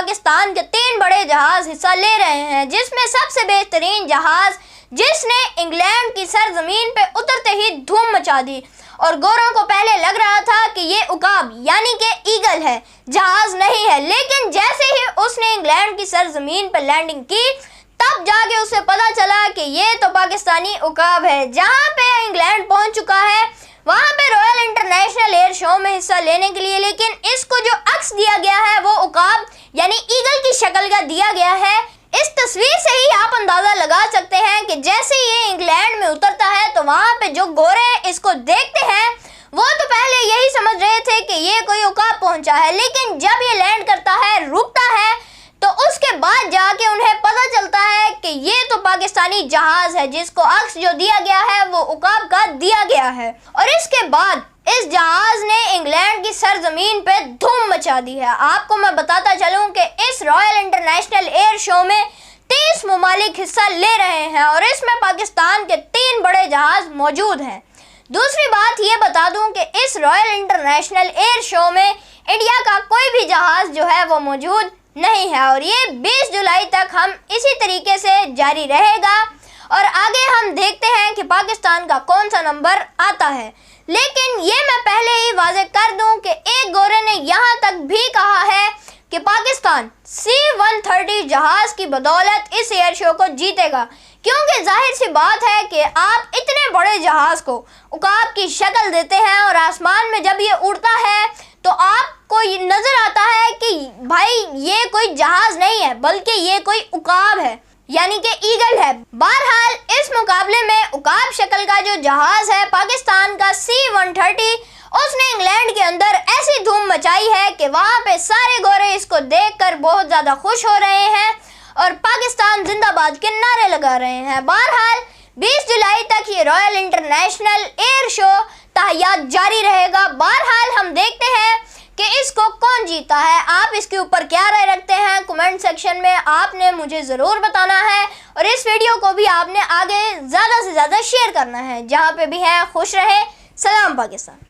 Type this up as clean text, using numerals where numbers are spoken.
پاکستان کے 3 بڑے جہاز حصہ لے رہے ہیں، جس میں سب سے بہترین جہاز جس نے انگلینڈ کی سرزمین پہ اترتے ہی دھوم مچا دی، اور گوروں کو پہلے لگ رہا تھا کہ یہ عقاب یعنی کہ ایگل ہے، جہاز نہیں ہے، لیکن جیسے ہی اس نے انگلینڈ کی سرزمین پہ لینڈنگ کی تب جا کے اسے پتا چلا کہ یہ تو پاکستانی عقاب ہے۔ جہاں پہ انگلینڈ پہنچ چکا ہے وہاں پہ رائل انٹرنیشنل ایئر شو میں حصہ لینے کے لیے، لیکن اس کو جو عکس دیا گیا ہے وہ عقاب یعنی ایگل کی شکل کا دیا گیا ہے۔ اس تصویر سے ہی آپ اندازہ لگا سکتے ہیں کہ جیسے یہ انگلینڈ میں اترتا ہے تو وہاں پہ جو گورے اس کو دیکھتے ہیں وہ تو پہلے یہی سمجھ رہے تھے کہ یہ کوئی عقاب پہنچا ہے، لیکن جب یہ لینڈ کرتا ہے، رکتا ہے، تو اس کے بعد جا کے انہیں پتہ چلتا ہے کہ یہ تو پاکستانی جہاز ہے، جس کو عکس جو دیا گیا ہے وہ عقاب کا دیا گیا ہے۔ اور اس کے بعد اس جہاز نے انگلینڈ کی سرزمین پہ دھوم مچا دی ہے۔ آپ کو میں بتاتا چلوں کہ اس رائل انٹرنیشنل ایئر شو میں 30 ممالک حصہ لے رہے ہیں اور اس میں پاکستان کے 3 بڑے جہاز موجود ہیں۔ دوسری بات یہ بتا دوں کہ اس رائل انٹرنیشنل ایئر شو میں انڈیا کا کوئی بھی جہاز جو ہے وہ موجود نہیں ہے، اور یہ 20 جولائی تک ہم اسی طریقے سے جاری رہے گا، اور آگے ہم دیکھتے ہیں کہ پاکستان کا کون سا نمبر آتا ہے۔ لیکن یہ میں پہلے ہی واضح کر دوں کہ ایک گورے نے یہاں تک بھی کہا ہے کہ پاکستان C-130 جہاز کی بدولت اس ایئر شو کو جیتے گا، کیونکہ ظاہر سی بات ہے کہ آپ اتنے بڑے جہاز کو عقاب کی شکل دیتے ہیں اور آسمان میں جب یہ اڑتا ہے تو آپ کو یہ نظر آتا ہے کہ بھائی یہ کوئی جہاز نہیں ہے بلکہ یہ کوئی عقاب ہے یعنی کہ ایگل ہے۔ بہرحال اس مقابلے میں عقاب شکل کا جو جہاز ہے پاکستان کا C-130، اس نے انگلینڈ کے اندر ایسی دھوم مچائی ہے کہ وہاں پہ سارے گورے اس کو دیکھ کر بہت زیادہ خوش ہو رہے ہیں اور پاکستان زندہ باد کے نعرے لگا رہے ہیں۔ بہرحال 20 جولائی تک یہ رائل انٹرنیشنل ایئر شو تاحیات جاری رہے گا۔ بہرحال ہم دیکھتے ہیں کہ اس کو کون جیتا ہے۔ آپ اس کے اوپر کیا رائے رکھتے ہیں کمنٹ سیکشن میں آپ نے مجھے ضرور بتانا ہے، اور اس ویڈیو کو بھی آپ نے آگے زیادہ سے زیادہ شیئر کرنا ہے۔ جہاں پہ بھی ہیں خوش رہیں۔ سلام پاکستان۔